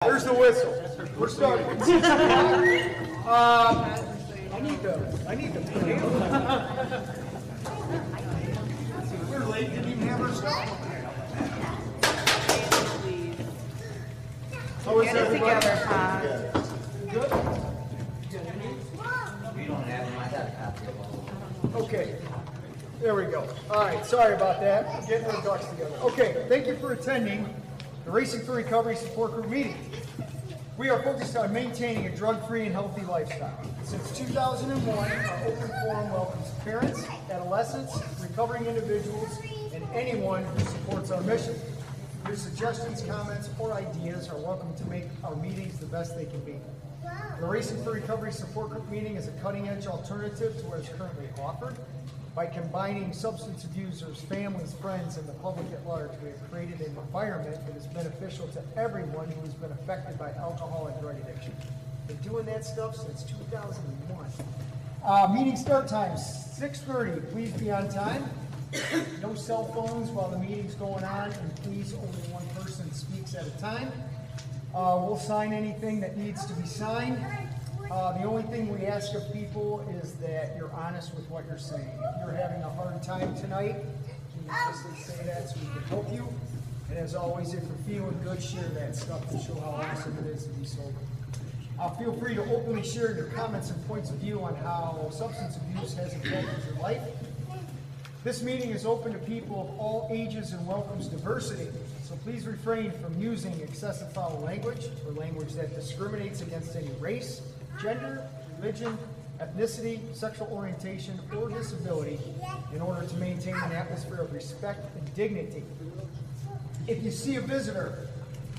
There's the whistle. We're starting. I need the We're late, didn't even have our stuff. How is everybody? Good? We don't have my copy of all. Okay. There we go. All right, sorry about that. Getting our ducks together. Okay, thank you for attending the Racing for Recovery Support Group meeting. We are focused on maintaining a drug-free and healthy lifestyle. Since 2001, our open forum welcomes parents, adolescents, recovering individuals, and anyone who supports our mission. Your suggestions, comments, or ideas are welcome to make our meetings the best they can be. The Racing for Recovery Support Group meeting is a cutting-edge alternative to what is currently offered. By combining substance abusers, families, friends, and the public at large, we have created an environment that is beneficial to everyone who has been affected by alcohol and drug addiction. Been doing that stuff since 2001. Meeting start time, 6:30. Please be on time. No cell phones while the meeting's going on, and please only one person speaks at a time. We'll sign anything that needs to be signed. The only thing we ask of people is that you're honest with what you're saying. If you're having a hard time tonight, can you just say that so we can help you? And as always, if you're feeling good, share that stuff to show how awesome it is to be sober. Feel free to openly share your comments and points of view on how substance abuse has affected your life. This meeting is open to people of all ages and welcomes diversity. So please refrain from using excessive foul language or language that discriminates against any race, gender, religion, ethnicity, sexual orientation, or disability in order to maintain an atmosphere of respect and dignity. If you see a visitor,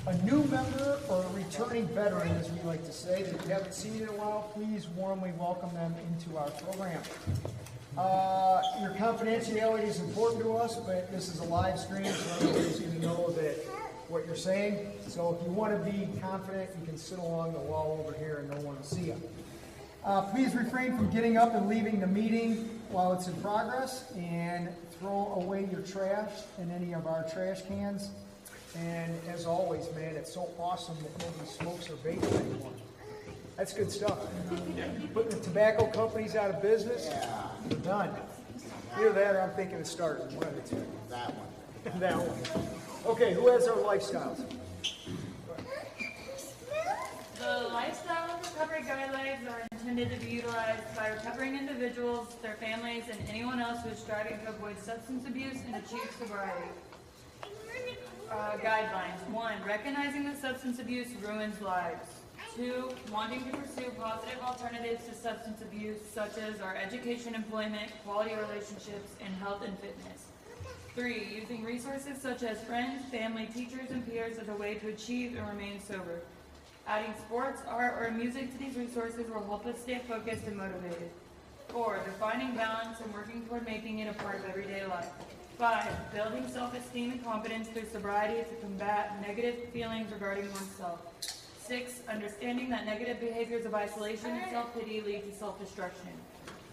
a new member, or a returning veteran, as we like to say, that you haven't seen in a while, please warmly welcome them into our program. Your confidentiality is important to us, but this is a live stream, so everybody's going to know that what you're saying. So if you want to be confident, you can sit along the wall over here and no one will see you. Please refrain from getting up and leaving the meeting while it's in progress, and throw away your trash in any of our trash cans. And as always, man, it's so awesome that nobody smokes or vapes anymore. That's good stuff. Putting the tobacco companies out of business, we're done. Either that or I'm thinking of starting one of the two. That one. That one. Okay, who has our lifestyles? The lifestyle recovery guidelines are intended to be utilized by recovering individuals, their families, and anyone else who is striving to avoid substance abuse and achieve sobriety. Guidelines. 1. Recognizing that substance abuse ruins lives. 2. Wanting to pursue positive alternatives to substance abuse, such as our education, employment, quality relationships, and health and fitness. 3. Using resources such as friends, family, teachers, and peers as a way to achieve and remain sober. Adding sports, art, or music to these resources will help us stay focused and motivated. 4. Defining balance and working toward making it a part of everyday life. 5. Building self-esteem and confidence through sobriety to combat negative feelings regarding oneself. 6. Understanding that negative behaviors of isolation and self-pity lead to self-destruction.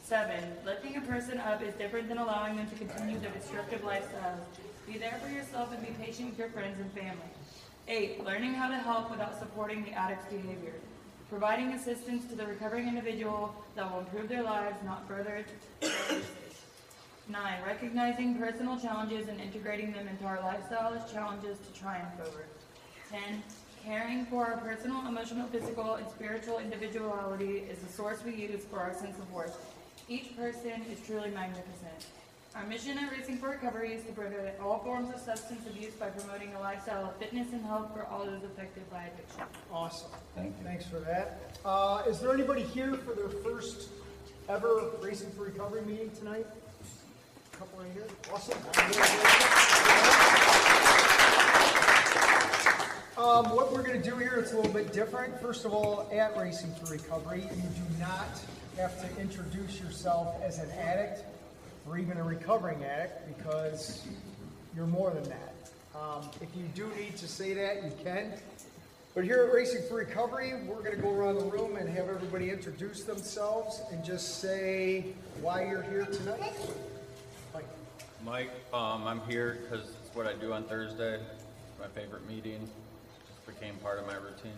7. Lifting a person up is different than allowing them to continue their destructive lifestyles. Be there for yourself and be patient with your friends and family. 8. Learning how to help without supporting the addict's behavior. Providing assistance to the recovering individual that will improve their lives, not further. 9. Recognizing personal challenges and integrating them into our lifestyle as challenges to triumph over. 10. Caring for our personal, emotional, physical, and spiritual individuality is the source we use for our sense of worth. Each person is truly magnificent. Our mission at Racing for Recovery is to prevent all forms of substance abuse by promoting a lifestyle of fitness and health for all those affected by addiction. Awesome. Thanks for that. Is there anybody here for their first ever Racing for Recovery meeting tonight? A couple right here. Awesome. What we're going to do here is a little bit different. First of all, at Racing for Recovery, you do not have to introduce yourself as an addict or even a recovering addict, because you're more than that. If you do need to say that, you can. But here at Racing for Recovery, we're going to go around the room and have everybody introduce themselves and just say why you're here tonight. Mike, I'm here because it's what I do on Thursday. It's my favorite meeting. became part of my routine.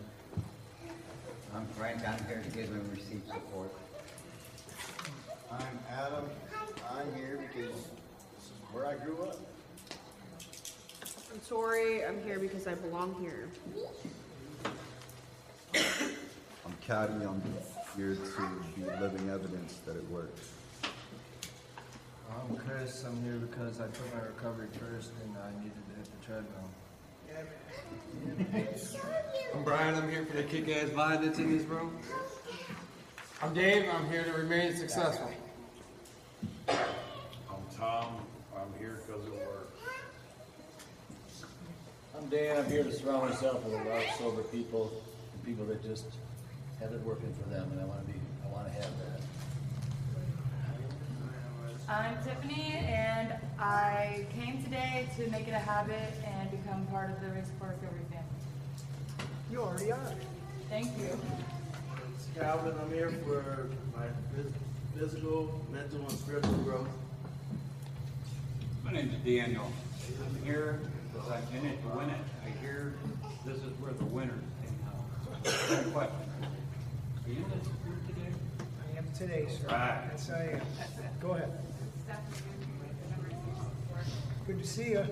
I'm Frank, I'm here to give and receive support. I'm Adam. I'm here because this is where I grew up. I'm Tori. I'm here because I belong here. I'm Caddy. I'm here to be living evidence that it works. I'm Chris. I'm here because I put my recovery first and I needed to hit the treadmill. I'm Brian. I'm here for the kick-ass vibe that's in this room. I'm Dave. I'm here to remain successful. I'm Tom. I'm here because it works. I'm Dan. I'm here to surround myself with a lot of sober people, and people that just have it working for them, and I want to have that. I'm Tiffany, and I came today to make it a habit and become part of the Risk for Recovery family. You already are. Thank you. It's Calvin. I'm here for my physical, mental, and spiritual growth. My name is Daniel. I'm here because I'm in it to win it. I hear this is where the winners hang out. One question. Are you in this group today? I am today, sir. Right. Yes, I am. Go ahead. Good to see you.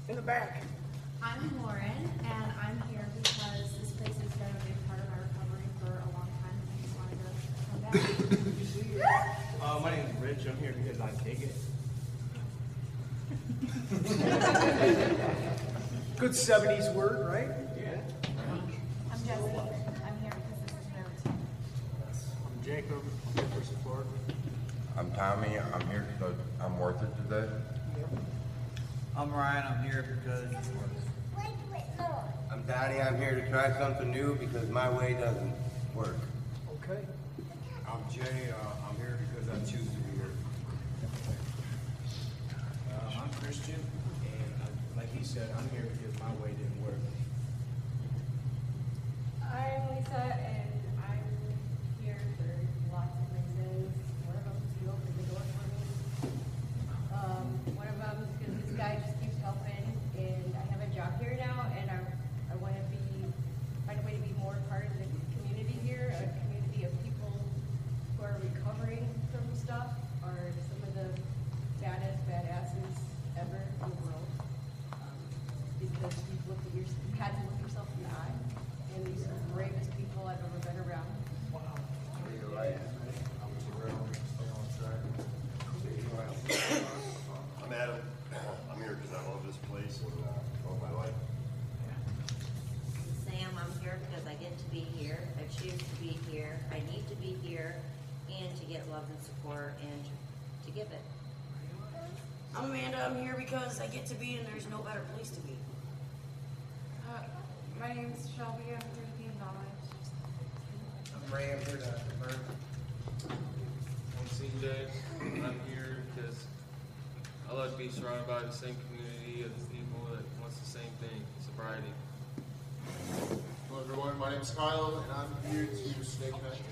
In the back. I'm Lauren, and I'm here because this place has been a big part of my recovery for a long time, and I just wanted to come back. Good to see you. My name is Rich. I'm here because I take it. Good 70s word, right? Yeah. I'm Jessie. I'm here because this is my routine. I'm Jacob. I'm here for support. I'm Tommy. I'm here because I'm worth it today. I'm Ryan, I'm here because I'm Daddy. I'm here to try something new because my way doesn't work. Okay. I'm Jay. I'm here because I choose to be here. I'm Christian, and like he said, I'm here because my way didn't work. I'm Lisa, and I'm here for lots of reasons. One of them is you opened the door for me. One of them is because this guy just keeps helping, and I have a job here now, and I want to find a way to be more part of the community here, a community of people who are recovering from stuff, are some of the badasses ever in the world. Because you've had to look yourself in the eye, and these are the bravest people I've ever been around. Wow. I'm Adam. I'm here because I love this place and love my life. Sam, I'm here because I get to be here, I choose to be here, I need to be here, and to get love and support, and to give it. I'm Amanda. I'm here because I get to be, and there's no better place to be. My name is Shelby. I'm here to be acknowledged. I'm Ray. I'm here to learn. I'm CJ. I'm here because I love to be surrounded by the same community of people that wants the same thing, sobriety. Hello everyone, my name is Kyle, and I'm here to stay connected.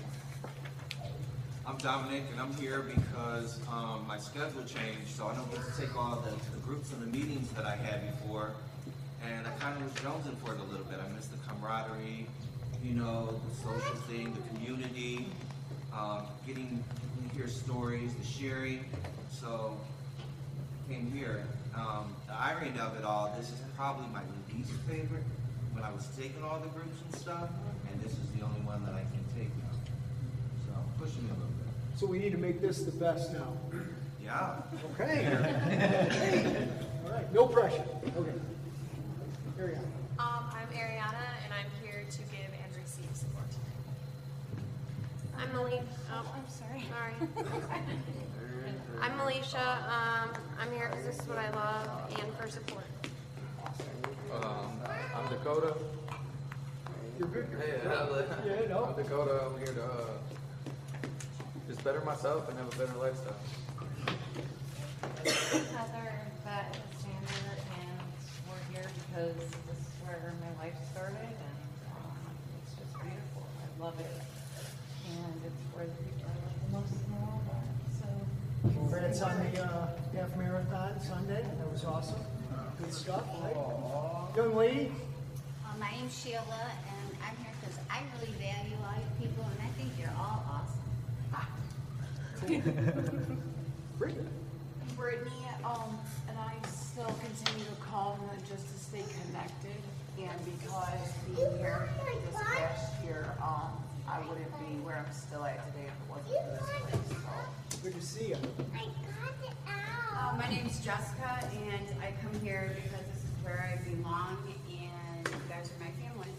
I'm Dominic, and I'm here because my schedule changed, so I don't get to take all the groups and the meetings that I had before, and I kind of was jonesing for it a little bit. I missed the camaraderie, the social thing, the community, getting to hear stories, the sharing, so I came here. The irony of it all, this is probably my least favorite when I was taking all the groups and stuff, and this is the only one that I can take now. So, pushing me a little bit. So we need to make this the best now. Yeah. Okay. All right. No pressure. Okay. Ariana. I'm Ariana, and I'm here to give and receive support. I'm Malik. Oh, I'm sorry. I'm Alicia. I'm here because this is what I love and for support. I'm Dakota. You're good. Hey, I'm Dakota. I'm here to just better myself and have a better lifestyle. Heather, that is Standard, and we're here because this is where my life started, and it's just beautiful. I love it, and it's where the people I love the most in the world are. So, Congrats on the half marathon Sunday. That was awesome. Good stuff. Right? Young lady. My name's Sheila, and I'm here because I really value all you people, and I think you're all awesome. Brittany, and I still continue to call just to stay connected, and because being here this past year, I wouldn't be where I'm still at today if it wasn't for this place. So. Good to see you. My name's Jessica, and I come here because this is where I belong, and you guys are my family.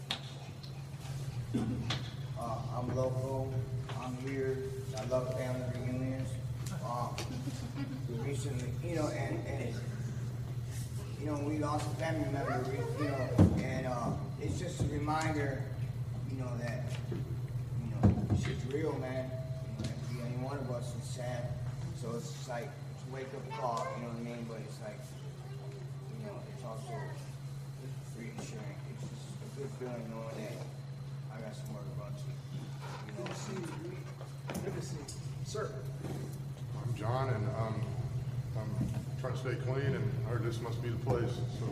I'm local, I'm here, I love family reunions. Recently, we lost a family member, and it's just a reminder, that, shit's real, man. Any one of us is sad, so it's just like, it's a wake-up call, you know what I mean? But it's like, it's also reassuring. It's just a good feeling knowing that I got somewhere to run to. Good to see you. Sir. I'm John, and I'm trying to stay clean, and I heard this must be the place, so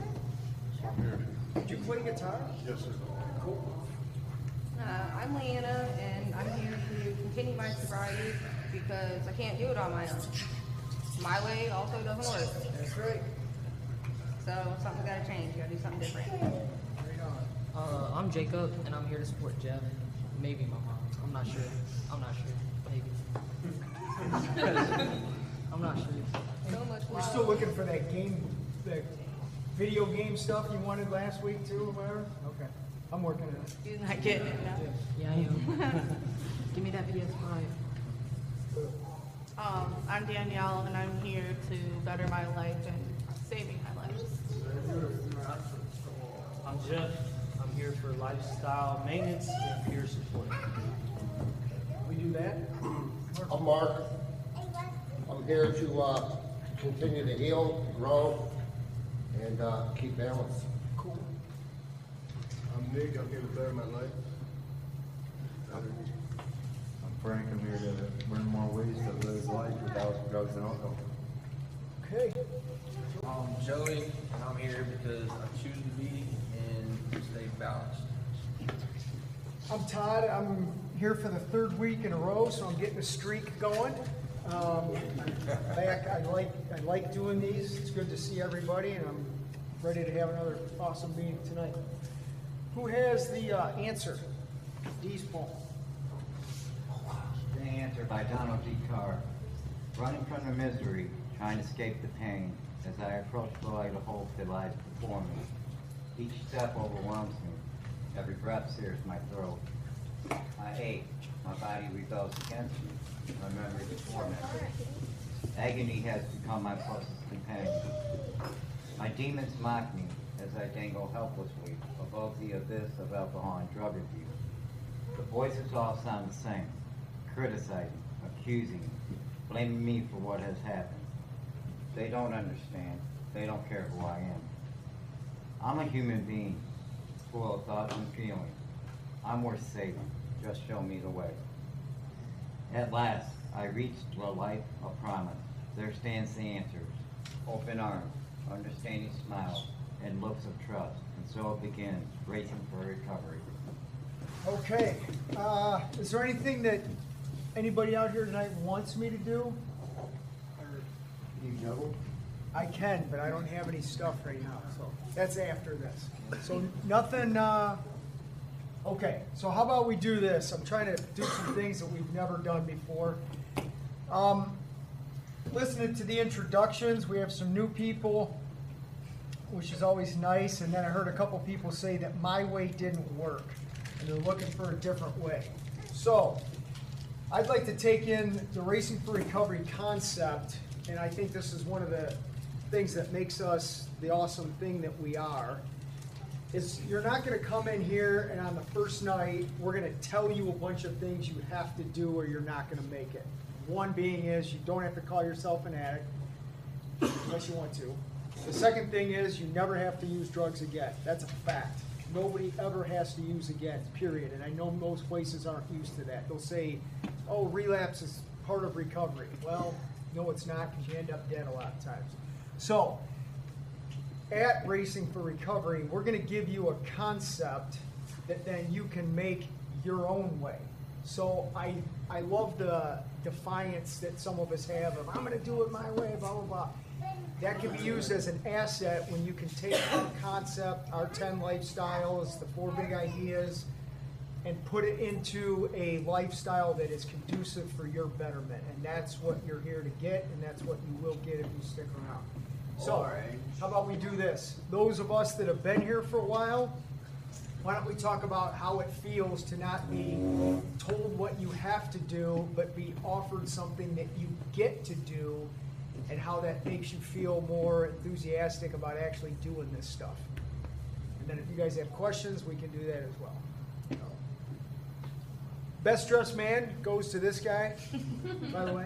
I'm here. Did you play guitar? Yes, sir. Cool. I'm Leanna, and I'm here to continue my sobriety because I can't do it on my own. My way also doesn't work. That's right. So something's got to change. You got to do something different. I'm Jacob, and I'm here to support Jeff. Maybe my mom. I'm not sure. Maybe. I'm not sure. So much We're still looking for that video game stuff you wanted last week too, or whatever? Okay. I'm working on it. He's not getting it now. Yeah, I am. Give me that PS5. I'm Danielle, and I'm here to better my life and saving my life. I'm Jeff. I'm here for lifestyle maintenance and peer support. We do that. I'm Mark. I'm here to continue to heal, grow, and keep balance. Cool. I'm Nick. I'm here to better my life. I'm Frank. I'm here to learn more ways to live life without drugs and alcohol. Okay. I'm Joey, and I'm here because I choose to be and stay balanced. I'm Todd. I'm here for the third week in a row, so I'm getting a streak going. I like doing these. It's good to see everybody, and I'm ready to have another awesome meeting tonight. Who has the answer? Dee's poem. The answer by Donald G. Carr. Running from the misery, trying to escape the pain, as I approach the light of hope that lies before me. Each step overwhelms me. Every breath sears my throat. I ache. My body rebels against me. My memory is tormented. Agony has become my closest companion. My demons mock me as I dangle helplessly above the abyss of alcohol and drug abuse. The voices all sound the same, criticizing, accusing, blaming me for what has happened. They don't understand. They don't care who I am. I'm a human being, full of thoughts and feelings. I'm worth saving. Just show me the way. At last, I reached the light of promise. There stands the answers. Open arms, understanding smiles, and looks of trust. And so it begins, racing for recovery. Okay. Is there anything that anybody out here tonight wants me to do? You juggle? I can, but I don't have any stuff right now, so that's after this. So nothing, okay, so how about we do this? I'm trying to do some things that we've never done before. Listening to the introductions, we have some new people, which is always nice, and then I heard a couple people say that my way didn't work, and they're looking for a different way. So, I'd like to take in the Racing for Recovery concept, and I think this is one of the things that makes us the awesome thing that we are, is you're not going to come in here and on the first night, we're going to tell you a bunch of things you have to do or you're not going to make it. One being is you don't have to call yourself an addict, unless you want to. The second thing is you never have to use drugs again. That's a fact. Nobody ever has to use again, period. And I know most places aren't used to that. They'll say, oh, relapse is part of recovery. Well, no, it's not, because you end up dead a lot of times. So, at Racing for Recovery, we're going to give you a concept that then you can make your own way. So I love the defiance that some of us have of, I'm going to do it my way, blah, blah, blah. That can be used as an asset when you can take our concept, our 10 lifestyles, the 4 big ideas, and put it into a lifestyle that is conducive for your betterment. And that's what you're here to get, and that's what you will get if you stick around. So, how about we do this? Those of us that have been here for a while, why don't we talk about how it feels to not be told what you have to do, but be offered something that you get to do, and how that makes you feel more enthusiastic about actually doing this stuff. And then if you guys have questions, we can do that as well. Best dressed man goes to this guy, by the way.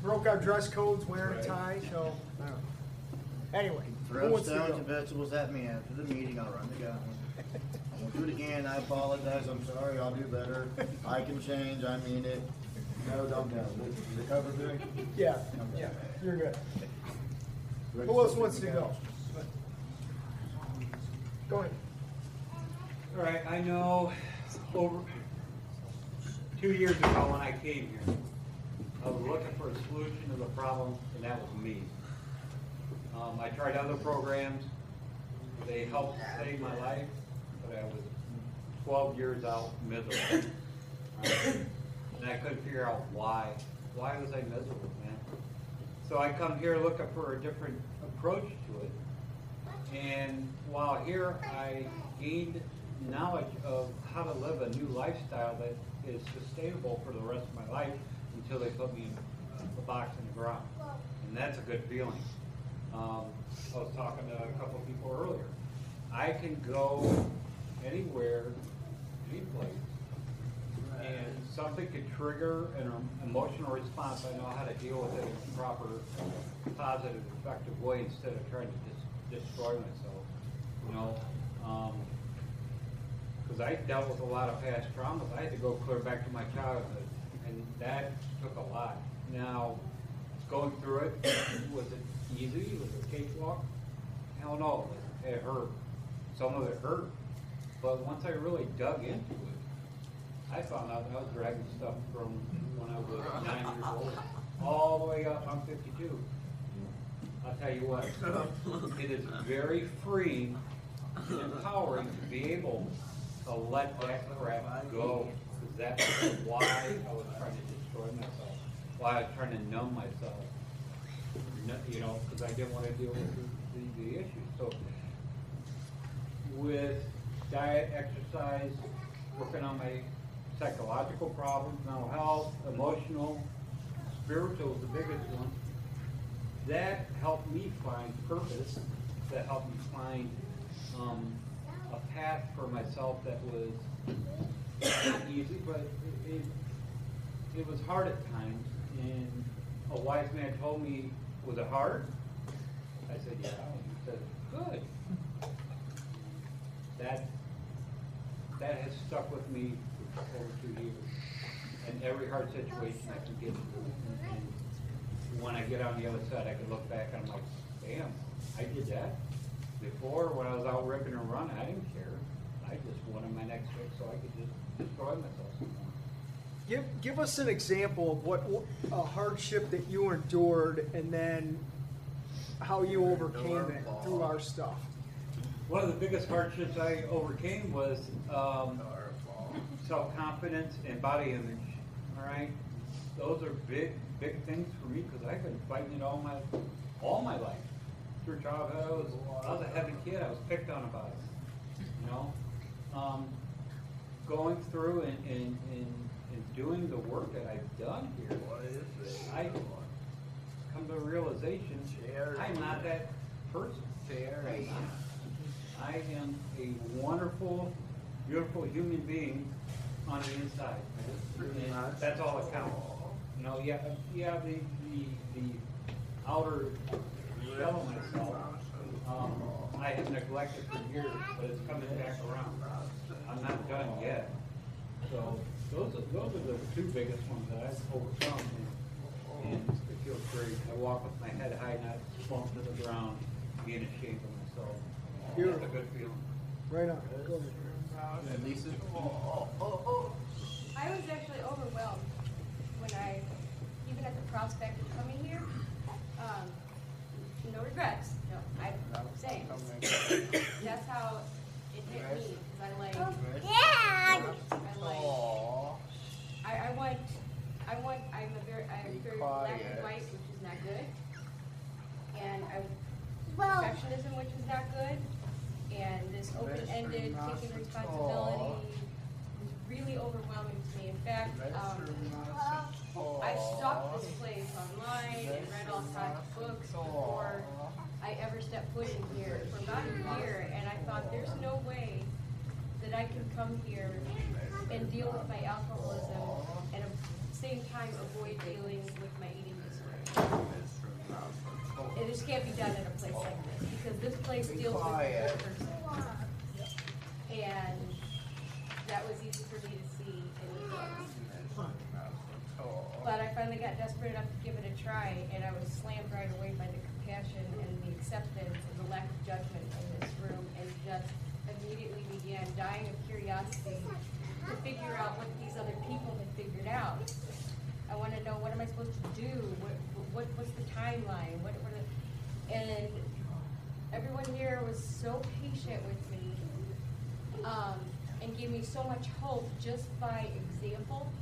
Broke our dress codes, wearing a tie, so I don't know. Anyway, who Throw wants to stones go? and vegetables at me after the meeting, I'll run the gauntlet. I won't do it again, I apologize, I'm sorry, I'll do better. I can change, I mean it. No, don't go. Is it covered there? Yeah, yeah, you're good. Who else wants to go? Go ahead. All right, I know over 2 years ago when I came here, I was looking for a solution to the problem, and that was me. I tried other programs. They helped save my life, but I was 12 years out miserable. And I couldn't figure out why. Why was I miserable, man? So I come here looking for a different approach to it. And while here, I gained knowledge of how to live a new lifestyle that is sustainable for the rest of my life until they put me in a box in the ground. And that's a good feeling. I was talking to a couple of people earlier. I can go anywhere, any place, and something could trigger an emotional response. I know how to deal with it in a proper, positive, effective way instead of trying to destroy myself. You know, because I dealt with a lot of past traumas. I had to go clear back to my childhood, and that took a lot. Now, going through it, was it easy? Was it a cakewalk? Hell no, it hurt. Some of it hurt. But once I really dug into it, I found out that I was dragging stuff from when I was 9 years old all the way up. I'm 52. I'll tell you what, it is very freeing and empowering to be able to let that crap go. Because that's why I was trying to destroy myself, why I was trying to numb myself. You know, because I didn't want to deal with the issues. So with diet, exercise, working on my psychological problems, mental health, emotional, spiritual is the biggest one. That helped me find purpose. That helped me find a path for myself that was not easy, but it was hard at times. And a wise man told me, was it hard? I said, yeah. He said, good. That has stuck with me for over 2 years. And every hard situation I can get through. And when I get on the other side, I can look back and I'm like, damn, I did that. Before, when I was out ripping and running, I didn't care. I just wanted my next fix so I could just destroy myself some more. Give us an example of what a hardship that you endured, and then how you overcame it through our stuff. One of the biggest hardships I overcame was self-confidence and body image. All right, those are big things for me because I've been fighting it all my life. Through childhood, I was a heavy kid. I was picked on about it. You know, going through and doing the work that I've done here, I come to a realization I'm not that person. I am a wonderful, beautiful human being on the inside. And that's all that counts. You know, the outer shell of myself, I have neglected for years, but it's coming back around. I'm not done yet. So those are the two biggest ones that I've overcome, and it feels great. I walk with my head high, not slumped to the ground, be in shape of myself. Here. It's a good feeling. Right on. Go ahead. And Lisa? I was actually overwhelmed when even at the prospect of coming here, no regrets. No, I'm saying. That's how it hit me, because I'm very black and white, which is not good. And perfectionism, which is not good. And this open-ended, taking responsibility was really overwhelming to me. In fact, I stalked this place online and read all kinds of books before I ever stepped foot in here for about a year, and I thought there's no way that I can come here and deal with my alcoholism and at the same time avoid dealing with my eating disorder. It just can't be done in a place like this, because this place deals with the whole person. And that was easy for me to see in the books. But I finally got desperate enough to give it a try, and I was slammed right away by the compassion and the acceptance and the lack of judgment in this room, and just immediately began dying of curiosity to figure out what these other people had figured out. I want to know, what am I supposed to do? What's the timeline? And everyone here was so patient with me, and gave me so much hope just by example,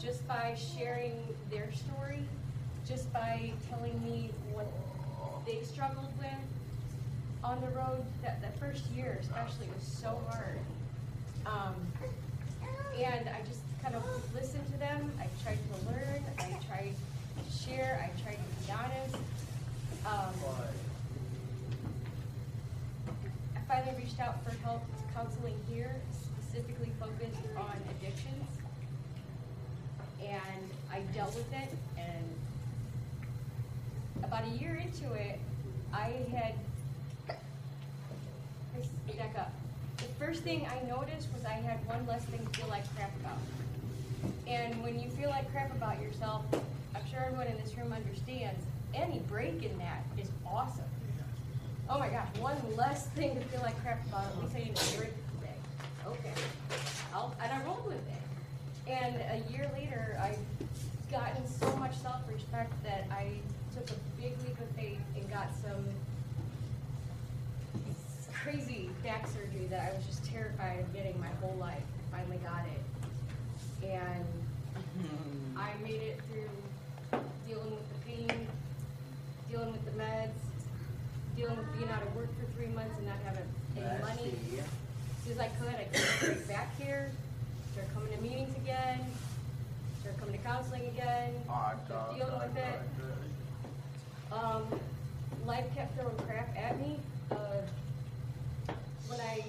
just by sharing their story, just by telling me what they struggled with on the road. That first year especially was so hard. And I just kind of listened to them. I tried to learn. I tried to share. I tried to be honest. I finally reached out for help counseling here, specifically focused on addictions. And I dealt with it, and about a year into it, let's back up. The first thing I noticed was I had one less thing to feel like crap about. And when you feel like crap about yourself, I'm sure everyone in this room understands, any break in that is awesome. Oh my gosh, one less thing to feel like crap about, at least I need to break today. Okay. And I rolled with it. And a year later, I've gotten so much self-respect that I took a big leap of faith and got some crazy back surgery that I was just terrified of getting my whole life. I finally got it. And I made it through dealing with the pain, dealing with the meds, dealing with being out of work for 3 months and not having any money. As soon as I could, I came right back here, started coming to meetings again, started coming to counseling again, started dealing with it. Life kept throwing crap at me. When I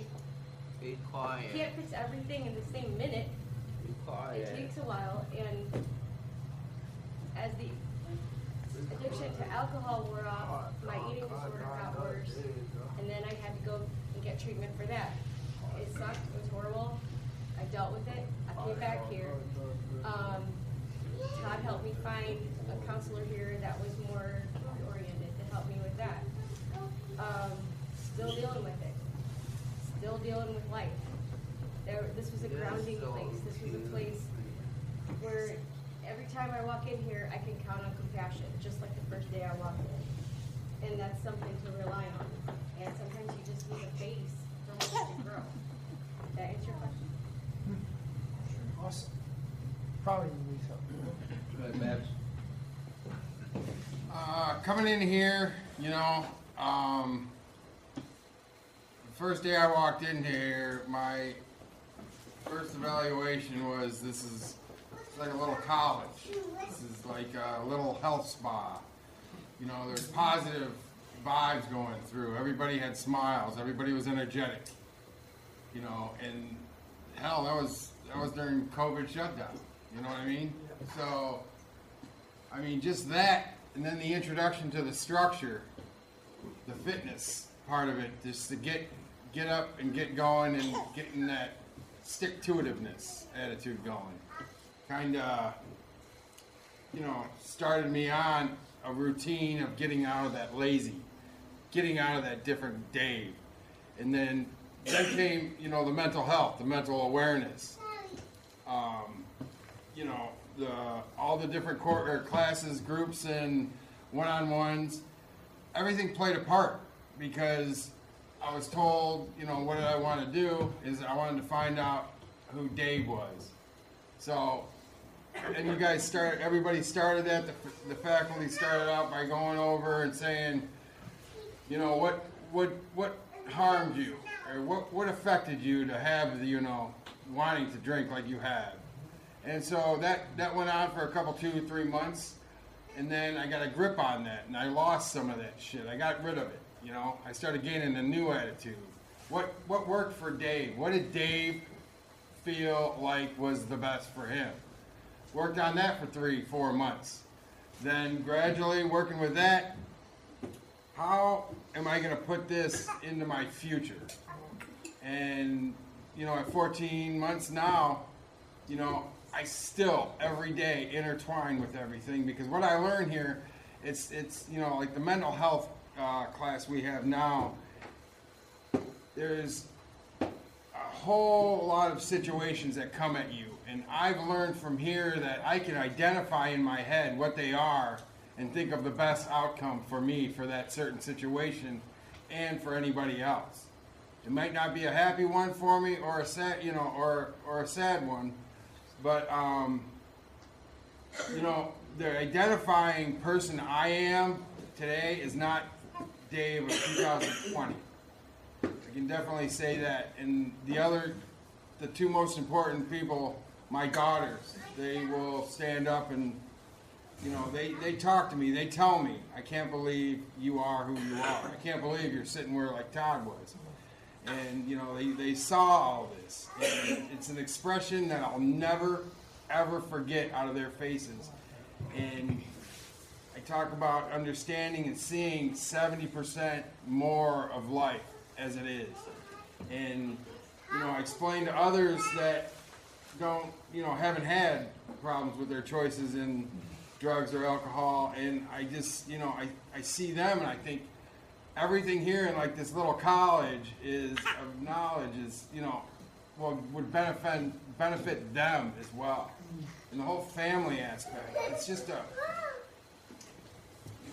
can't fix everything in the same minute, it takes a while, and as the addiction to alcohol wore off, my eating disorder got worse, and then I had to go and get treatment for that. It sucked, it was horrible. I dealt with it, I came back here. Todd helped me find a counselor here that was more oriented to help me with that. Still dealing with it. Still dealing with life. This was a grounding place. This was a place where every time I walk in here, I can count on compassion, just like the first day I walked in. And that's something to rely on. And sometimes you just need a base from which to grow. That answer your question? Awesome. Proud of you, Lisa. Go ahead, Babs. Coming in here, the first day I walked in here, my first evaluation was it's like a little college. This is like a little health spa. There's positive vibes going through. Everybody had smiles. Everybody was energetic. And hell, that was during COVID shutdown. You know what I mean? So, just that, and then the introduction to the structure, the fitness part of it, just to get up and get going and getting that stick-to-itiveness attitude going. Kinda, started me on a routine of getting out of that lazy getting out of that different Dave. And then came, you know, the mental health, the mental awareness. You know, all the different classes, groups, and one-on-ones. Everything played a part because I was told, you know, what did I want to do is I wanted to find out who Dave was. So, and you guys everybody started that, the faculty started out by going over and saying, you know, what harmed you, or what affected you to have, you know, wanting to drink like you have. And so that went on for a couple, 2-3 months, and then I got a grip on that, and I lost some of that shit. I got rid of it, you know. I started gaining a new attitude. What worked for Dave? What did Dave feel like was the best for him? Worked on that for 3-4 months. Then gradually working with that, how am I going to put this into my future? And, you know, at 14 months now, you know, I still every day intertwine with everything, because what I learn here, it's you know, like the mental health class we have now, there's a whole lot of situations that come at you, and I've learned from here that I can identify in my head what they are and think of the best outcome for me for that certain situation and for anybody else. It might not be a happy one for me, or a sad, you know, or a sad one, but you know, the identifying person I am today is not Dave of 2020. I can definitely say that. And the two most important people, my daughters, they will stand up and, you know, they talk to me, they tell me, I can't believe you are who you are. I can't believe you're sitting where like Todd was. And, you know, they saw all this. And it's an expression that I'll never, ever forget out of their faces. And I talk about understanding and seeing 70% more of life as it is. And, you know, I explain to others that don't, you know, haven't had problems with their choices in drugs or alcohol. And I just, you know, I see them and I think, everything here in like this little college of knowledge is, you know, well, would benefit them as well. And the whole family aspect. It's just you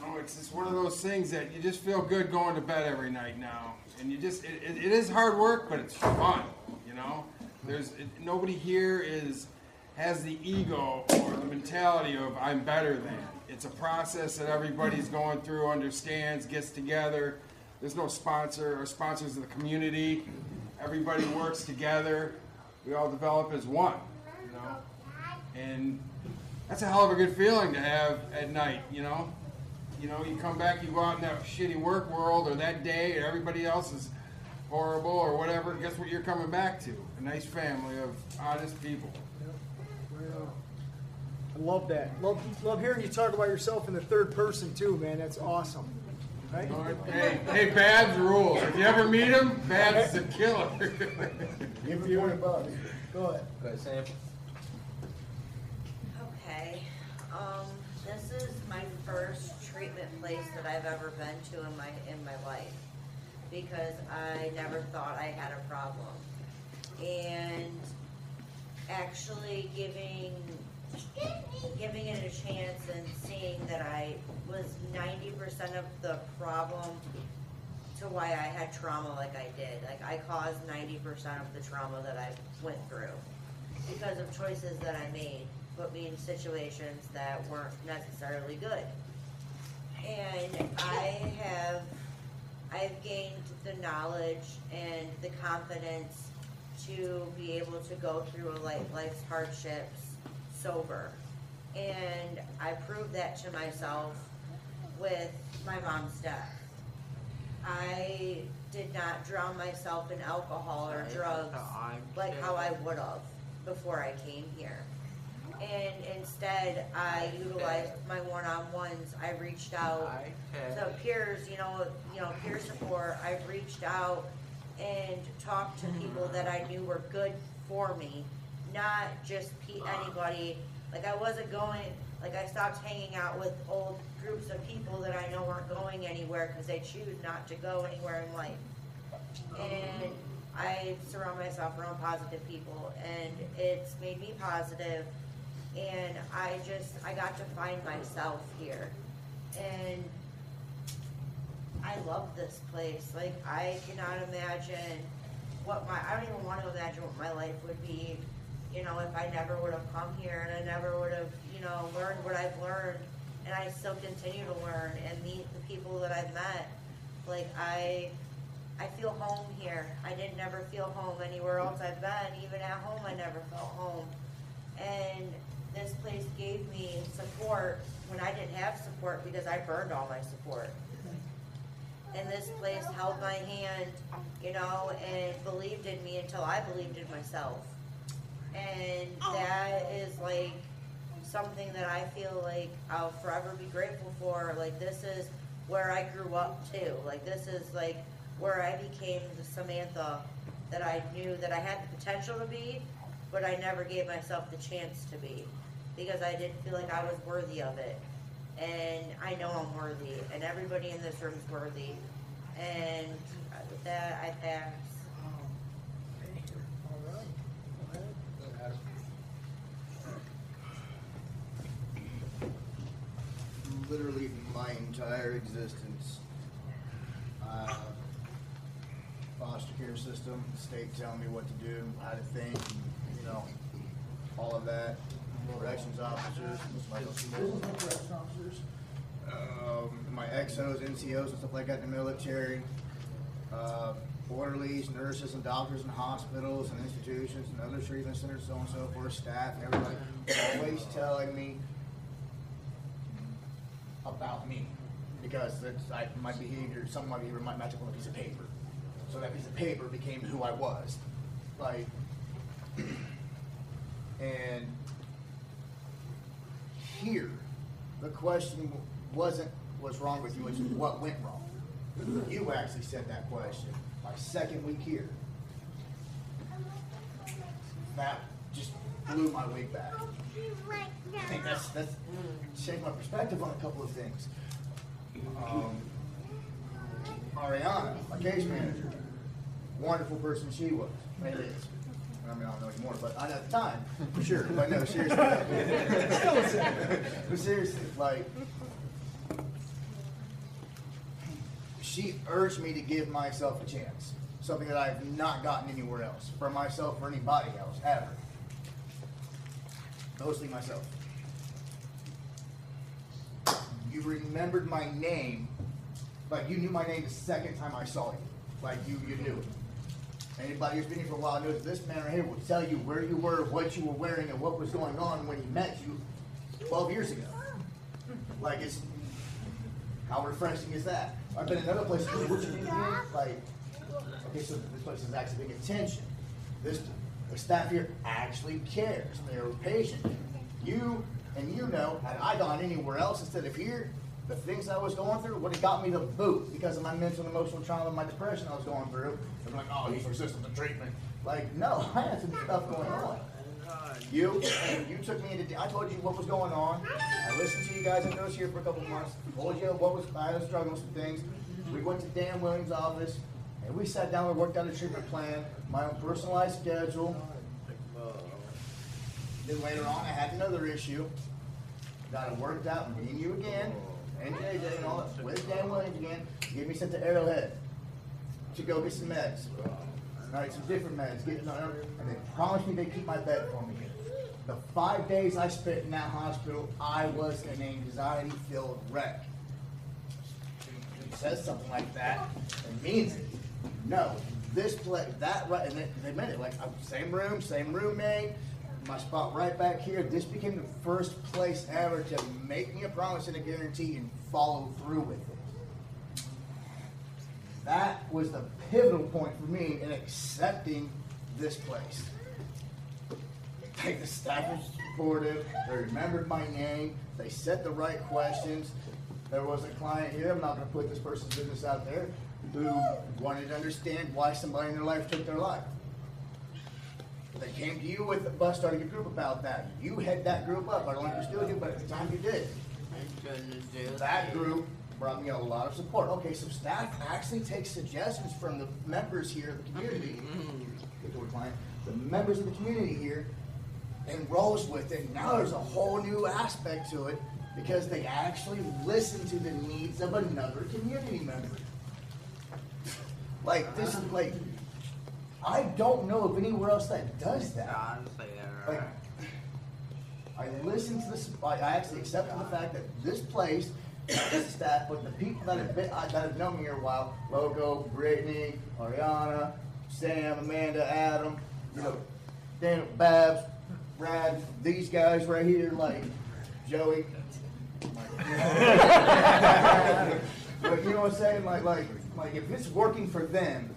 know, it's just one of those things that you just feel good going to bed every night now. And you just, it is hard work, but it's fun, you know. Nobody here has the ego or the mentality of I'm better than. It's a process that everybody's going through, understands, gets together. There's no sponsor or sponsors of the community. Everybody works together. We all develop as one, you know. And that's a hell of a good feeling to have at night, you know. You know, you come back, you go out in that shitty work world or that day, and everybody else is horrible or whatever. Guess what you're coming back to? A nice family of honest people. I love that. Love hearing you talk about yourself in the third person too, man. That's awesome. Right? Hey, Babs rules. If you ever meet him, Babs is a killer. Give him $20. Go ahead. Go ahead, Sam. Okay. This is my first treatment place that I've ever been to in my life, because I never thought I had a problem. And actually giving it a chance and seeing that I was 90% of the problem to why I had trauma like I did. Like, I caused 90% of the trauma that I went through because of choices that I made, put me in situations that weren't necessarily good. And I've gained the knowledge and the confidence to be able to go through life's hardships sober. And I proved that to myself with my mom's death. I did not drown myself in alcohol or drugs like how I would have before I came here. And instead, I utilized my one-on-ones. I reached out to peers, you know, peer support. I've reached out and talked to people that I knew were good for me, not just anybody. Like, I wasn't going, Like, I stopped hanging out with old groups of people that I know aren't going anywhere because they choose not to go anywhere in life. And I surround myself around positive people, and it's made me positive. And I got to find myself here. And I love this place. Like, I cannot imagine I don't even want to imagine what my life would be, if I never would have come here and I never would have, learned what I've learned. And I still continue to learn and meet the people that I've met. Like, I feel home here. I didn't never feel home anywhere else I've been. Even at home, I never felt home. And this place gave me support when I didn't have support because I burned all my support. And this place held my hand, and believed in me until I believed in myself. And that is like something that I feel like I'll forever be grateful for. Like, this is where I grew up too. Like, this is like where I became the Samantha that I knew that I had the potential to be, but I never gave myself the chance to be because I didn't feel like I was worthy of it. And I know I'm worthy, and everybody in this room is worthy. And with that, I pass. Literally my entire existence, foster care system, state telling me what to do, how to think, all of that. Corrections officers, my XOs, NCOs, and stuff like that in the military, orderlies, nurses, and doctors in hospitals and institutions and other treatment centers, so on and so forth, staff, everybody, always telling me about me, because my behavior, some of my behavior might match up on a piece of paper. So that piece of paper became who I was. Like, and here, the question wasn't what's wrong with you, it's what went wrong. You actually said that question my second week here. That just blew my wig back. I think that's changed my perspective on a couple of things. Ariana, my case manager, wonderful person she was. Maybe is. I mean, I don't know anymore, but I know at the time, for sure. But no, seriously. But seriously, like, she urged me to give myself a chance. Something that I've not gotten anywhere else. For myself or anybody else, ever. Mostly myself. You remembered my name, like you knew my name the second time I saw you. Like you knew it. Anybody who's been here for a while knows this man right here will tell you where you were, what you were wearing, and what was going on when he met you 12 years ago. Like, it's, how refreshing is that? I've been in other places where what you do here, like, okay, so this place is actually paying attention. The staff here actually cares. They're patient. Had I gone anywhere else instead of here, the things I was going through would have got me the boot because of my mental and emotional trauma and my depression I was going through. They're like, oh, he's resistant to treatment. Like, no, I had some stuff going on. You took me into, I told you what was going on. I listened to you guys, I was here for a couple of months. Told you I was struggling with some things. We went to Dan Williams' office, and we sat down and worked out a treatment plan, my own personalized schedule. Then later on, I had another issue. Got it worked out, me and you again, and JJ and all that, with Dan Williams again. Get me sent to Arrowhead to go get some meds. All right, some different meds. And they promised me they'd keep my bed for me. The 5 days I spent in that hospital, I was an anxiety-filled wreck. Who says something like that and means it? No, this place, that right, and they meant it. Like, same room, same roommate. My spot right back here. This became the first place ever to make me a promise and a guarantee and follow through with it. That was the pivotal point for me in accepting this place. Like, the staff was supportive. They remembered my name. They said the right questions. There was a client here, I'm not going to put this person's business out there, who wanted to understand why somebody in their life took their life. They came to you with us starting a group about that. You head that group up. I don't know if you still do, but at the time you did. That group brought me a lot of support. Okay, so staff actually takes suggestions from the members here of the community, the members of the community here, and rolls with it. Now there's a whole new aspect to it because they actually listen to the needs of another community member. Like, this is like, I don't know of anywhere else that does that. Like, I listen to this, I actually accepted the fact that this place, this staff, but the people that have known me here a while, Logo, Brittany, Ariana, Sam, Amanda, Adam, you know, Daniel, Babs, Brad, these guys right here, like Joey. But you know what I'm saying? Like if it's working for them,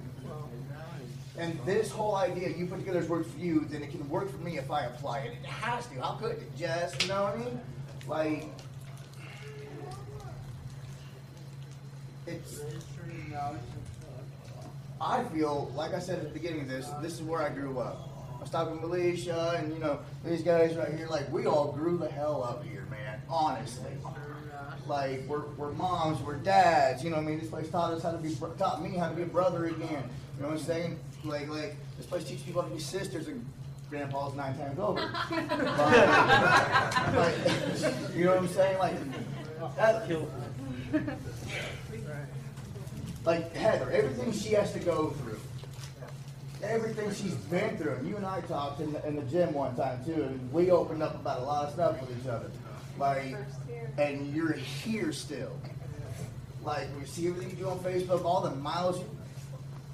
and this whole idea you put together has worked for you, then it can work for me if I apply it. It has to. How could it? Just, you know what I mean? Like, it's. I feel, like I said at the beginning of this is where I grew up. I was talking to Alicia and, you know, these guys right here, like, we all grew the hell up here, man, honestly. Like, we're moms, we're dads, you know what I mean? This place taught me how to be a brother again. You know what I'm saying? Like, this place teaches people how to be sisters, and grandpa's 9 times over. But, you know what I'm saying? Like Heather, everything she has to go through, everything she's been through, and you and I talked in the gym one time too, and we opened up about a lot of stuff with each other. Like, and you're here still. Like, we see everything you do on Facebook, all the miles.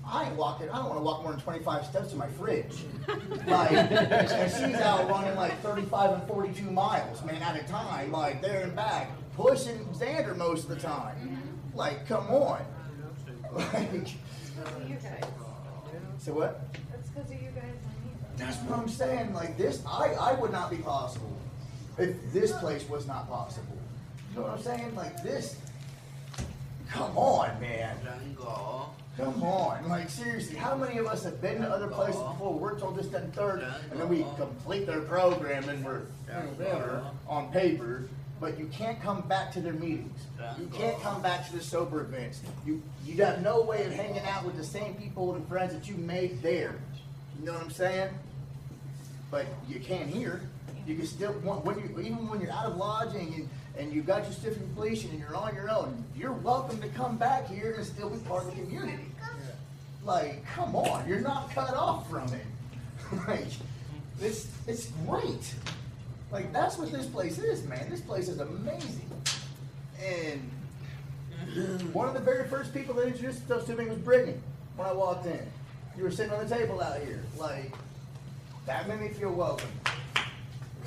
I don't want to walk more than 25 steps to my fridge. Like, and she's out running like 35 and 42 miles, man, at a time, like there and back, pushing Xander most of the time. Like, come on. Like, you guys. So what? That's because of you guys. That's what I'm saying. Like this, I would not be possible if this place was not possible. You know what I'm saying? Like this. Come on, man. Come on. Like seriously, how many of us have been to other places before? We're told this, that, and third, and then we complete their program and we're better on paper. But you can't come back to their meetings. You can't come back to the sober events. You have no way of hanging out with the same people and friends that you made there. You know what I'm saying? But you can here. You can still, even when you're out of lodging and you've got your certificate of completion and you're on your own, you're welcome to come back here and still be part of the community. Like, come on, you're not cut off from it. Like, it's great. Like, that's what this place is, man. This place is amazing. And one of the very first people that introduced themselves to me was Brittany when I walked in. You were sitting on the table out here. Like, that made me feel welcome.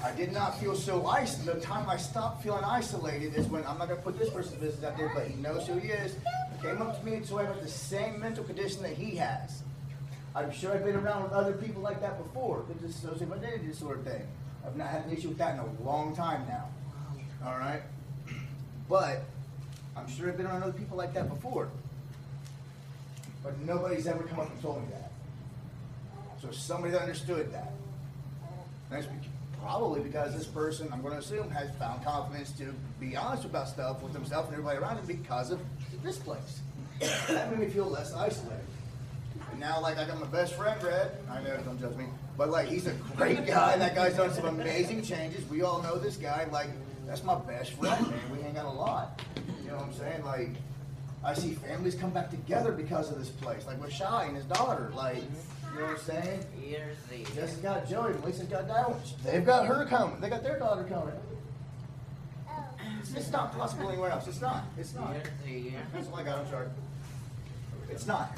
I did not feel so isolated. The time I stopped feeling isolated is when, I'm not going to put this person's business out there, but he knows who he is. He came up to me and told me about the same mental condition that he has. I'm sure I've been around with other people like that before. The dissociative identity disorder thing. I've not had an issue with that in a long time now. All right? But I'm sure I've been around other people like that before. But nobody's ever come up and told me that. So somebody that understood that. And that's probably because this person, I'm going to assume, has found confidence to be honest about stuff with himself and everybody around him because of this place. That made me feel less isolated. And now, like, I got my best friend, Red. I know, don't judge me. But, like, he's a great guy. That guy's done some amazing changes. We all know this guy. Like, that's my best friend, man. We hang out a lot. You know what I'm saying? Like, I see families come back together because of this place. Like, with Shy and his daughter. Like, you know what I'm saying? Jessica's got Joey. Lisa's got that one. They've got her coming. They got their daughter coming. It's not possible anywhere else. It's not. It's not. That's all I got. I'm sorry. It's not.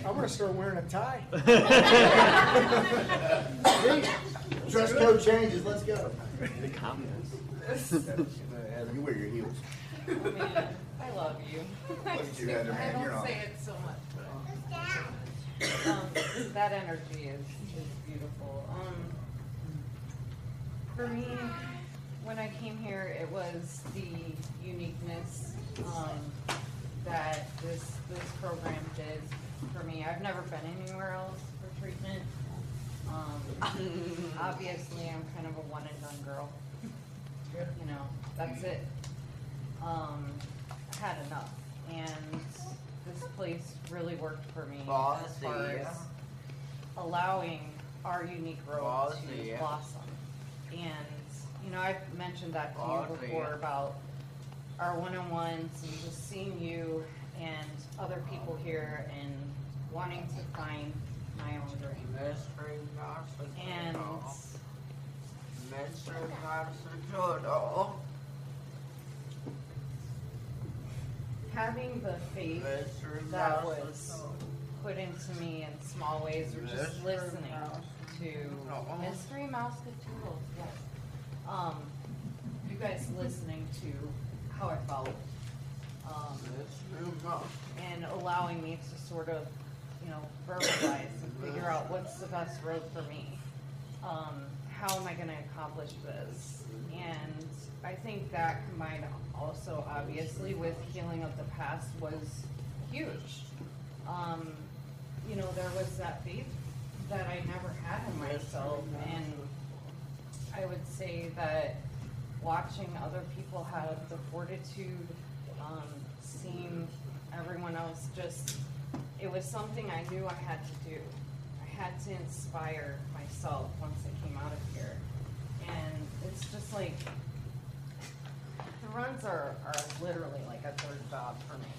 I'm going to start wearing a tie. Dress code changes. Let's go. The comments. You wear your heels. I love you. Look at you, Heather, man. I You're don't on. say it so much, but that energy is beautiful. For me, when I came here, it was the uniqueness that this program did for me. I've never been anywhere else for treatment, Obviously, I'm kind of a one and done girl. You know, that's it. I had enough, and this place really worked for me as far as allowing our unique road to blossom. And, you know, I've mentioned that to you before about our one-on-ones and just seeing you and other people here and wanting to find my own dream. And having the faith that was put into me in small ways, or just listening to Mystery Mouse Toodles, yes. You guys listening to how I felt, and allowing me to sort of, you know, verbalize and figure out what's the best road for me. How am I going to accomplish this? And I think that combined also, obviously, with healing of the past was huge. You know, there was that faith that I never had in myself, and I would say that watching other people have the fortitude, seeing everyone else just, it was something I knew I had to do. I had to inspire myself once I came out of here. And it's just like, the runs are literally like a third job for me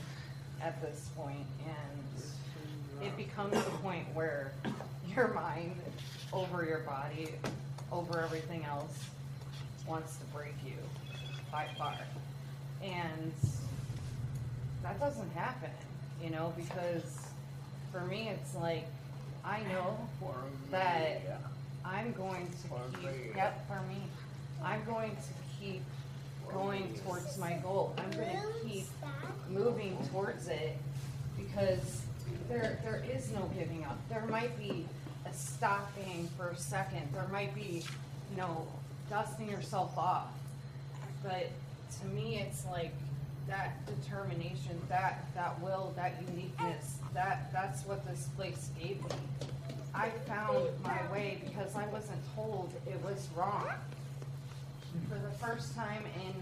at this point, and it becomes a point where your mind over your body, over everything else, wants to break you by far. And that doesn't happen, you know, because for me it's like, I know that I'm going to keep, I'm going to keep going towards my goal. I'm going to keep moving towards it, because there is no giving up. There might be a stopping for a second. There might be, you know, dusting yourself off. But to me, it's like that determination, that will, that uniqueness, that's what this place gave me. I found my way because I wasn't told it was wrong. For the first time in,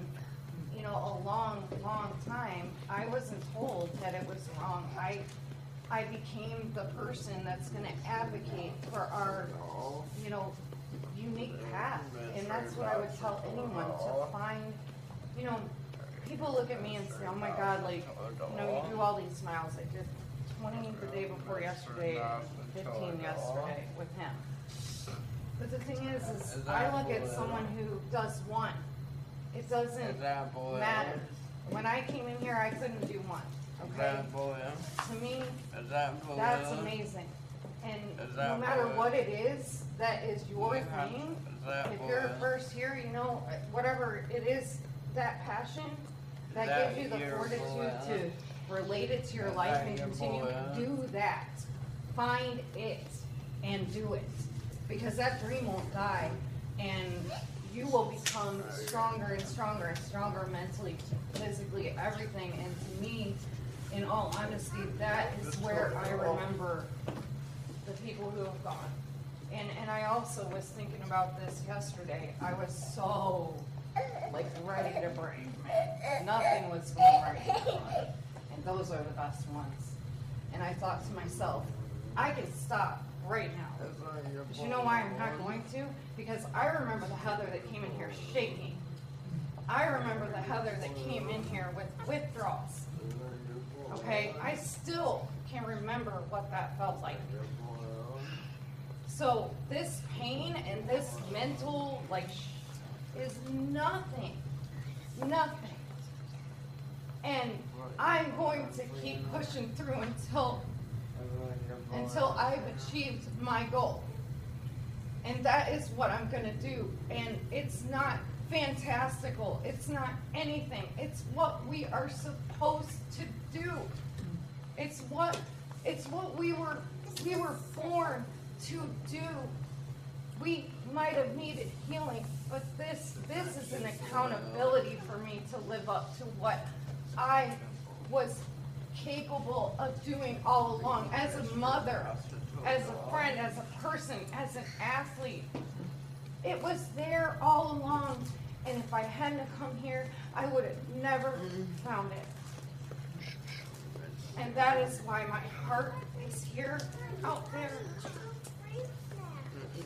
you know, a long, long time, I wasn't told that it was wrong. I became the person that's going to advocate for our, you know, unique path. And that's what I would tell anyone, to find, you know, people look at me and say, oh my God, like, you know, you do all these miles. I did 20 the day before yesterday, 15 yesterday with him. But the thing is I look at someone who does one. It doesn't matter. When I came in here, I couldn't do one. Okay? To me, that's amazing. And no matter what it is, that is your thing. If you're first here, you know, whatever it is, that passion, that gives you the fortitude to relate it to your life and continue to do that. Find it and do it. Because that dream won't die, and you will become stronger and stronger and stronger mentally, physically, everything. And to me, in all honesty, that is where I remember the people who have gone. And I also was thinking about this yesterday. I was so, like, ready to break, man. Nothing was going right. And those are the best ones. And I thought to myself, I can stop right now. But you know why I'm not going to? Because I remember the Heather that came in here shaking. I remember the Heather that came in here with withdrawals. Okay? I still can remember what that felt like. So this pain and this mental, like, is nothing. Nothing. And I'm going to keep pushing through until I've achieved my goal. And that is what I'm going to do. And it's not fantastical. It's not anything. It's what we are supposed to do. It's what we were born to do. We might have needed healing, but this is an accountability for me to live up to what I was capable of doing all along. As a mother, as a friend, as a person, as an athlete. It was there all along, and if I hadn't have come here, I would have never found it. And that is why my heart is here, out there.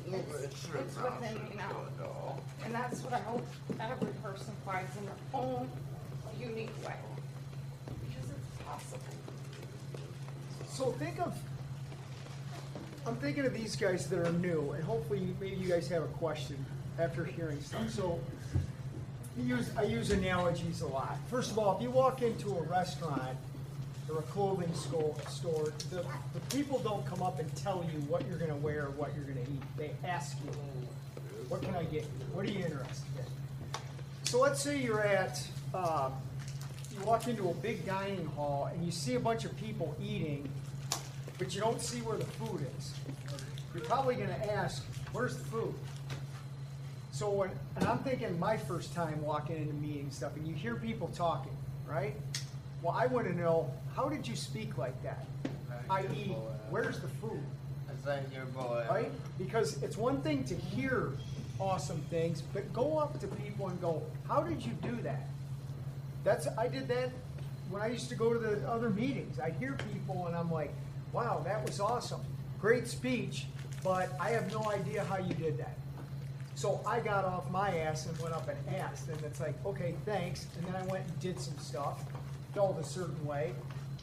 It's within me now. And that's what I hope every person finds in their own unique way. Because it's possible. So I'm thinking of these guys that are new, and hopefully maybe you guys have a question after hearing stuff. So I use analogies a lot. First of all, if you walk into a restaurant or a clothing store, the people don't come up and tell you what you're going to wear or what you're going to eat. They ask you, what can I get you? What are you interested in? So let's say you're at, you walk into a big dining hall and you see a bunch of people eating, but you don't see where the food is. You're probably going to ask, where's the food? So and I'm thinking my first time walking into meeting stuff, and you hear people talking, right? Well, I want to know, how did you speak like that? I.e., where's the food? Right? Because it's one thing to hear awesome things, but go up to people and go, how did you do that? I did that when I used to go to the other meetings. I'd hear people and I'm like, wow, that was awesome. Great speech, but I have no idea how you did that. So I got off my ass and went up and asked, and it's like, okay, thanks. And then I went and did some stuff, felt a certain way,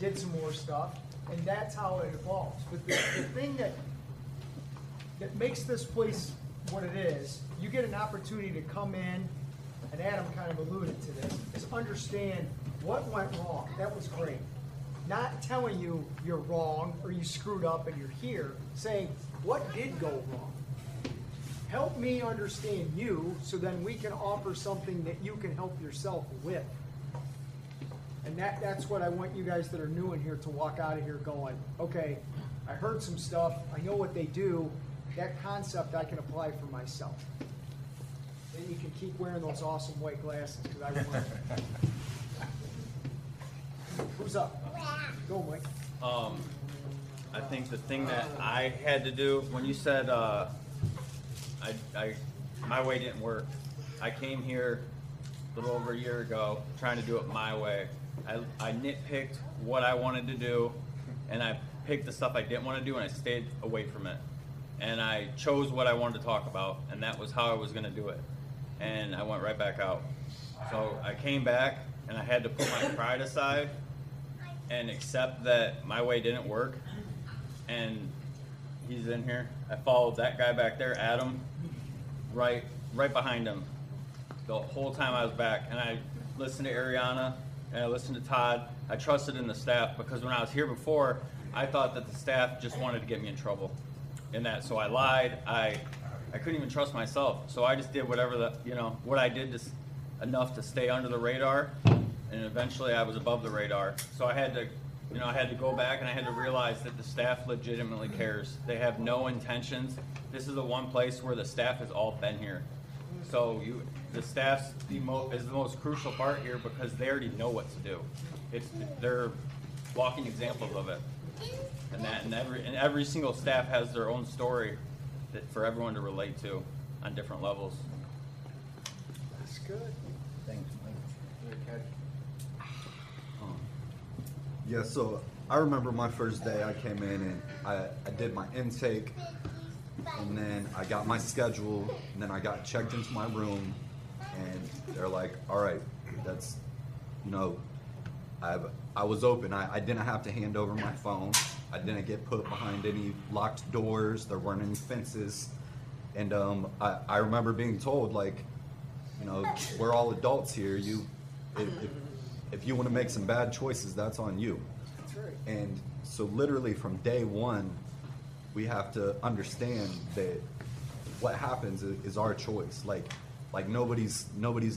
did some more stuff, and that's how it evolves. But the thing that makes this place what it is, you get an opportunity to come in, and Adam kind of alluded to this, is understand what went wrong. That was great. Not telling you you're wrong or you screwed up and you're here, saying, what did go wrong? Help me understand you so then we can offer something that you can help yourself with. And that's what I want you guys that are new in here to walk out of here going, okay, I heard some stuff, I know what they do, that concept I can apply for myself. Then you can keep wearing those awesome white glasses, because I want Who's up? Go, Mike. I think the thing that I had to do, when you said my way didn't work, I came here a little over a year ago trying to do it my way. I nitpicked what I wanted to do, and I picked the stuff I didn't want to do, and I stayed away from it. And I chose what I wanted to talk about, and that was how I was going to do it. And I went right back out. So I came back, and I had to put my pride aside and accept that my way didn't work. And he's in here. I followed that guy back there, Adam, right behind him the whole time I was back. And I listened to Ariana, and I listened to Todd. I trusted in the staff, because when I was here before, I thought that the staff just wanted to get me in trouble. In that, so I lied. I couldn't even trust myself. So I just did whatever what I did enough to stay under the radar, and eventually I was above the radar. So I had to go back, and I had to realize that the staff legitimately cares. They have no intentions. This is the one place where the staff has all been here. So the staff's is the most crucial part here, because they already know what to do. They're walking examples of it. And every single staff has their own story for everyone to relate to on different levels. That's good. Thanks, Mike. Yeah, so I remember my first day I came in and I did my intake, and then I got my schedule, and then I got checked into my room, and they're like, all right, that's, I was open. I didn't have to hand over my phone. I didn't get put behind any locked doors. There weren't any fences. And I remember being told, we're all adults here. If you want to make some bad choices, that's on you. That's right. And so literally from day one, we have to understand that what happens is our choice. Like nobody's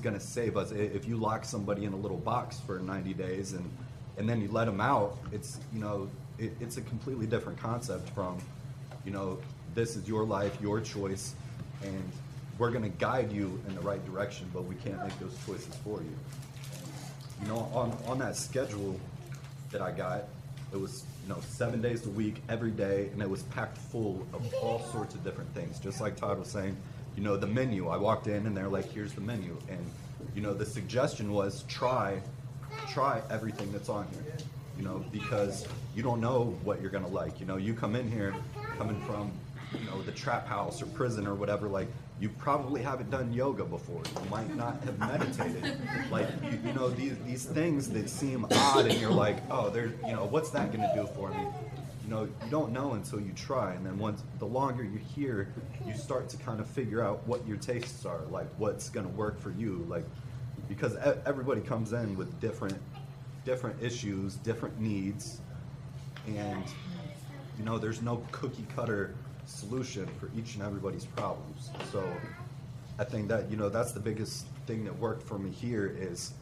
gonna save us. If you lock somebody in a little box for 90 days and then you let them out, it's a completely different concept from, this is your life, your choice, and we're gonna guide you in the right direction, but we can't make those choices for you. On that schedule that I got, it was 7 days a week, every day, and it was packed full of all sorts of different things. Just like Todd was saying, the menu. I walked in and they're like, here's the menu. And, the suggestion was try everything that's on here, because you don't know what you're gonna like. You come in here, coming from, the trap house or prison or whatever, like, you probably haven't done yoga before. You might not have meditated. Like, these things that seem odd and you're like, oh, what's that gonna do for me? You don't know until you try. And then the longer you're here, you start to kind of figure out what your tastes are, like what's gonna work for you. Like, because everybody comes in with different issues, different needs, and there's no cookie cutter solution for each and everybody's problems. So I think that that's the biggest thing that worked for me here is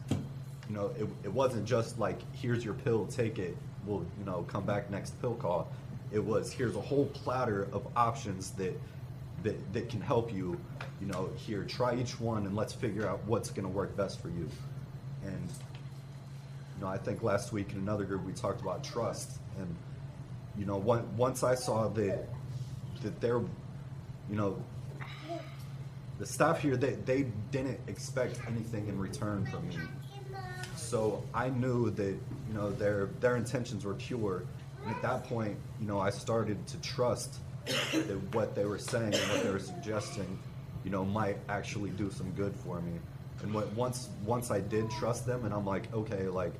it wasn't just like, here's your pill, take it, we'll come back next pill call. It was, here's a whole platter of options that can help you. Here, try each one and let's figure out what's going to work best for you. And I think last week in another group we talked about trust, and once I saw that they're, the staff here, they didn't expect anything in return from me. So I knew that, their intentions were pure. And at that point, I started to trust that what they were saying and what they were suggesting, might actually do some good for me. And once I did trust them, and I'm like, okay, like,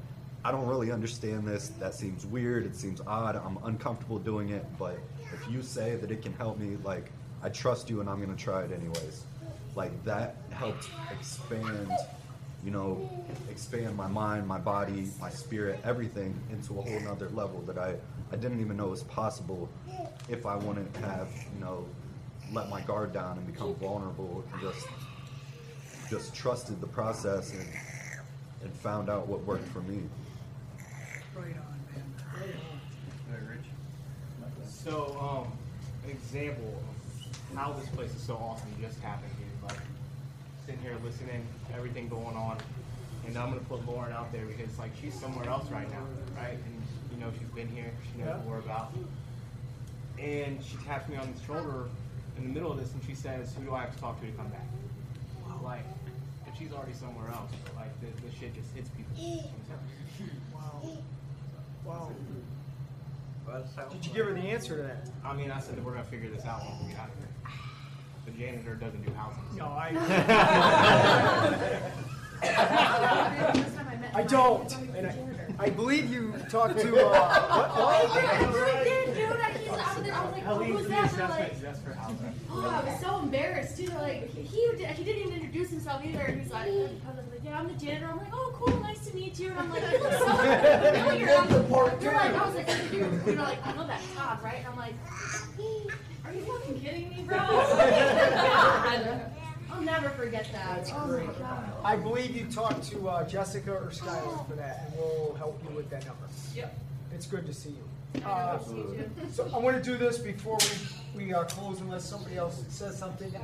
I don't really understand this. That seems weird. It seems odd. I'm uncomfortable doing it. But if you say that it can help me, like, I trust you and I'm going to try it anyways. Like, that helped expand my mind, my body, my spirit, everything into a whole nother level that I didn't even know was possible if I wouldn't have, let my guard down and become vulnerable and just trusted the process and found out what worked for me. Right on, man. Right on. Rich. So, an example of how this place is so awesome just happened here. Like, sitting here listening to everything going on, and I'm gonna put Lauren out there because, like, she's somewhere else right now, right? And she's been here. She knows more about. And she taps me on the shoulder in the middle of this, and she says, "Who do I have to talk to come back?" Like, and she's already somewhere else. So, like, the shit just hits people. Wow. Did you give her the answer to that? I mean, I said that we're gonna figure this out when we get out of here. The janitor doesn't do housing. So. No, I don't. And I believe you talked to. I was so embarrassed too. Like he didn't even introduce himself either. And he's like, "Yeah, I'm the janitor." I'm like, "Oh, cool, nice to meet you." And I'm like, "You look so familiar." You're like, I was like, "You're like, I know that Todd, right?" And I'm like, "Are you fucking kidding me, bro?" God. I'll never forget that. Oh my God. I believe you talked to Jessica or Skylar for that, and we'll help you with that number. Yep. It's good to see you. So I want to do this before we close, unless somebody else says something.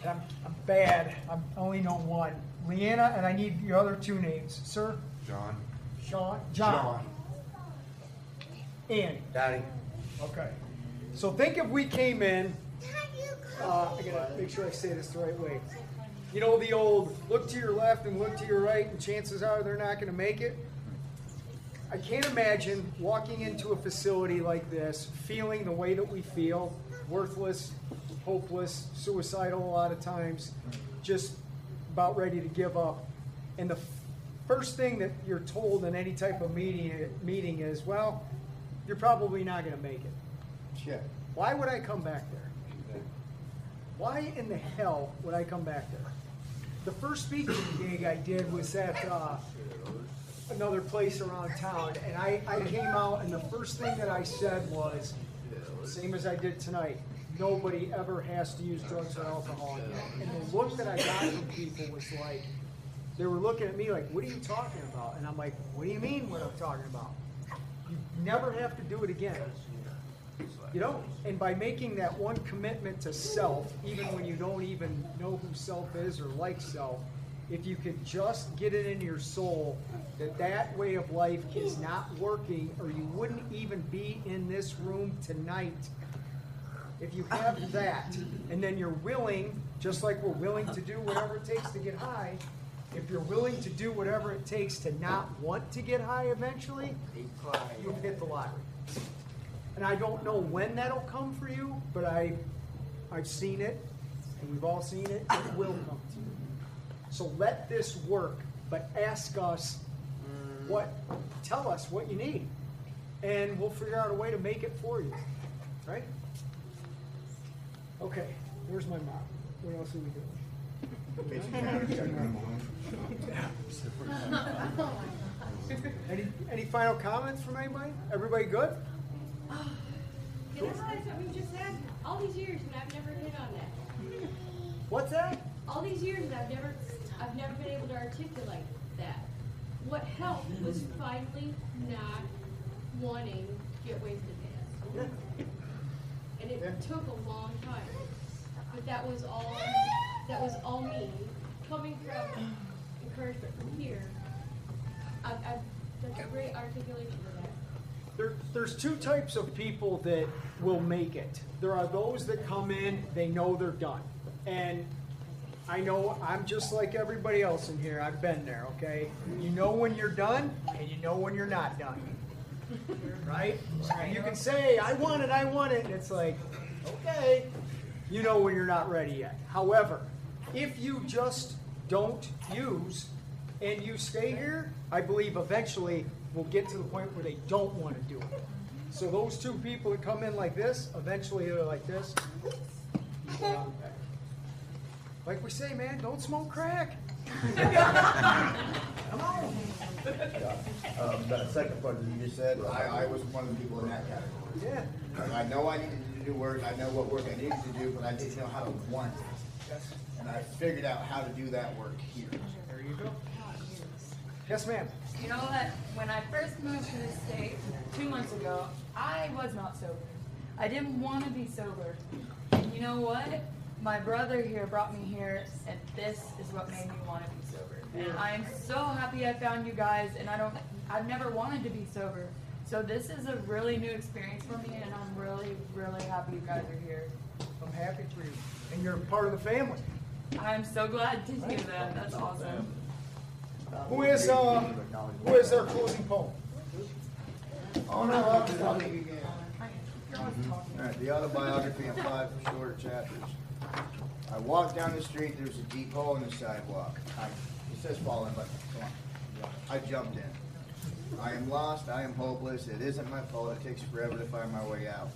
I'm bad. I only know one. Leanna, and I need your other two names. Sir? John. Sean? John. Annie. Daddy. Okay. So think if we came in, I gotta make sure I say this the right way. You know the old look to your left and look to your right, and chances are they're not gonna make it. I can't imagine walking into a facility like this, feeling the way that we feel, worthless, hopeless, suicidal a lot of times, just about ready to give up. And the first thing that you're told in any type of meeting is, well, you're probably not going to make it. Yeah. Why would I come back there? Why in the hell would I come back there? The first speaking gig I did was at another place around town, and I came out, and the first thing that I said was, same as I did tonight, nobody ever has to use drugs or alcohol again. And the look that I got from people was like, they were looking at me like, what are you talking about? And I'm like, what do you mean what I'm talking about? You never have to do it again. You know, and by making that one commitment to self, even when you don't even know who self is or like self, if you could just get it into your soul that that way of life is not working, or you wouldn't even be in this room tonight. If you have that, and then you're willing, just like we're willing to do whatever it takes to get high, if you're willing to do whatever it takes to not want to get high eventually, you've hit the lottery. And I don't know when that'll come for you, but I've seen it, and we've all seen it. It will come to you. So let this work, but ask us tell us what you need, and we'll figure out a way to make it for you, right? Okay, where's my mom? What else are we doing? Any final comments from anybody? Everybody good? Can I say something you just said? All these years and I've never hit on that. What's that? All these years and I've never been able to articulate that. What helped was finally not wanting to get wasted dance. And it took a long time. But that was all me. Coming from encouragement from here, that's a great articulation of that. There's two types of people that will make it. There are those that come in, they know they're done. And I know I'm just like everybody else in here. I've been there, okay? You know when you're done, and you know when you're not done. Right? And you can say, I want it, and it's like, okay. You know when you're not ready yet. However, if you just don't use and you stay here, I believe eventually we'll get to the point where they don't want to do it. So those two people that come in like this, eventually they're like this. Like we say, man, don't smoke crack. Come on. That second part that you just said, I was one of the people in that category. Yeah. I know I needed to do work, I know what work I needed to do, but I didn't know how to want it. Yes. And I figured out how to do that work here. There you go. Yes, ma'am. You know what? When I first moved to this state 2 months ago, I was not sober. I didn't want to be sober. And you know what? My brother here brought me here, and this is what made me want to be sober. And I'm so happy I found you guys, and I've never wanted to be sober. So this is a really new experience for me, and I'm really, really happy you guys are here. I'm happy for you. And you're part of the family. I'm so glad to hear that. That's awesome. Who is their closing poem? Oh, no, I'll just talk again. All right, the autobiography in 5 short chapters. I walked down the street, there's a deep hole in the sidewalk. It says fallen, but come on. I jumped in. I am lost, I am hopeless, it isn't my fault, it takes forever to find my way out.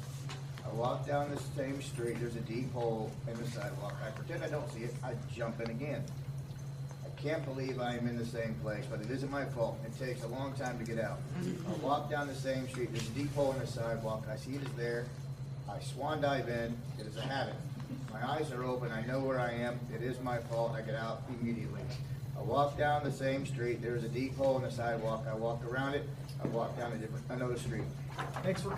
I walk down the same street, there's a deep hole in the sidewalk. I pretend I don't see it, I jump in again. I can't believe I am in the same place, but it isn't my fault. It takes a long time to get out. I walk down the same street, there's a deep hole in the sidewalk, I see it is there. I swan dive in, it is a habit. My eyes are open, I know where I am, it is my fault, I get out immediately. I walk down the same street, there's a deep hole in the sidewalk, I walk around it, I walk down another street. Thanks for